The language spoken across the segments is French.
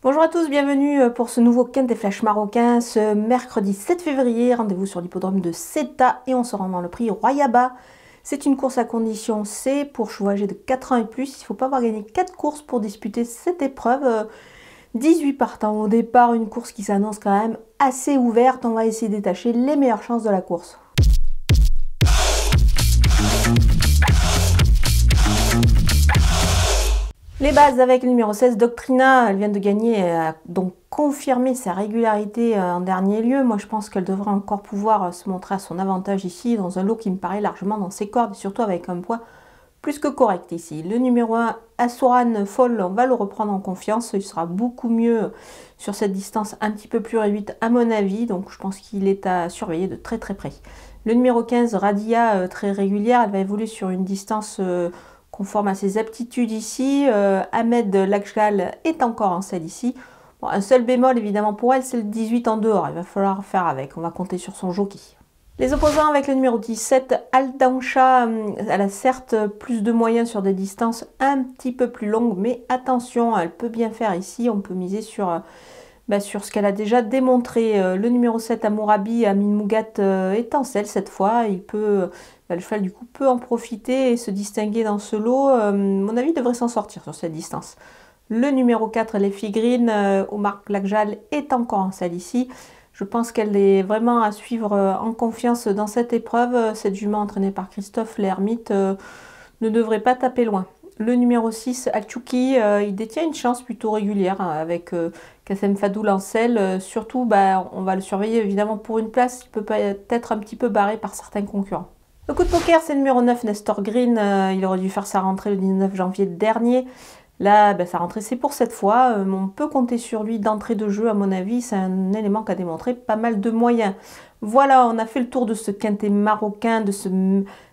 Bonjour à tous, bienvenue pour ce nouveau Quintet Flash marocain, ce mercredi 7 février, rendez-vous sur l'hippodrome de Ceta et on se rend dans le prix Royaba. C'est une course à condition C pour chevaux âgés de 4 ans et plus, il ne faut pas avoir gagné 4 courses pour disputer cette épreuve. 18 partants au départ, une course qui s'annonce quand même assez ouverte, on va essayer de détacher les meilleures chances de la course. Les bases avec le numéro 16, Doctrina, elle vient de gagner, donc confirmer sa régularité en dernier lieu. Moi je pense qu'elle devrait encore pouvoir se montrer à son avantage ici, dans un lot qui me paraît largement dans ses cordes, et surtout avec un poids plus que correct ici. Le numéro 1, Asouran Foll, on va le reprendre en confiance, il sera beaucoup mieux sur cette distance un petit peu plus réduite à mon avis, donc je pense qu'il est à surveiller de très très près. Le numéro 15, Radia, très régulière, elle va évoluer sur une distance conforme à ses aptitudes ici. Ahmed Lakjal est encore en selle ici. Bon, un seul bémol évidemment pour elle, c'est le 18 en dehors. Il va falloir faire avec. On va compter sur son jockey. Les opposants avec le numéro 17, Aldansha, elle a certes plus de moyens sur des distances un petit peu plus longues, mais attention, elle peut bien faire ici. On peut miser sur ce qu'elle a déjà démontré. Le numéro 7, Amourabi, Amin Mougat est en selle cette fois. Il peut, le cheval du coup peut en profiter et se distinguer dans ce lot. Mon avis devrait s'en sortir sur cette distance. Le numéro 4, les Green, Omar Lakjal est encore en selle ici. Je pense qu'elle est vraiment à suivre en confiance dans cette épreuve. Cette jument entraînée par Christophe l'Hermite ne devrait pas taper loin. Le numéro 6, Alchouki, il détient une chance plutôt régulière avec Kassem Fadoul en selle. Surtout, on va le surveiller évidemment pour une place. Il peut être un petit peu barré par certains concurrents. Le coup de poker, c'est le numéro 9, Nestor Green. Il aurait dû faire sa rentrée le 19 janvier dernier. Là, sa rentrée, c'est pour cette fois. On peut compter sur lui d'entrée de jeu, à mon avis. C'est un élément qui a démontré pas mal de moyens. Voilà, on a fait le tour de ce quintet marocain, de ce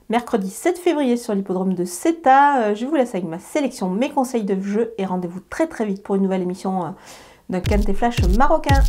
mercredi 7 février sur l'hippodrome de Ceta. Je vous laisse avec ma sélection, mes conseils de jeu et rendez-vous très très vite pour une nouvelle émission d'un Quintet Flash marocain.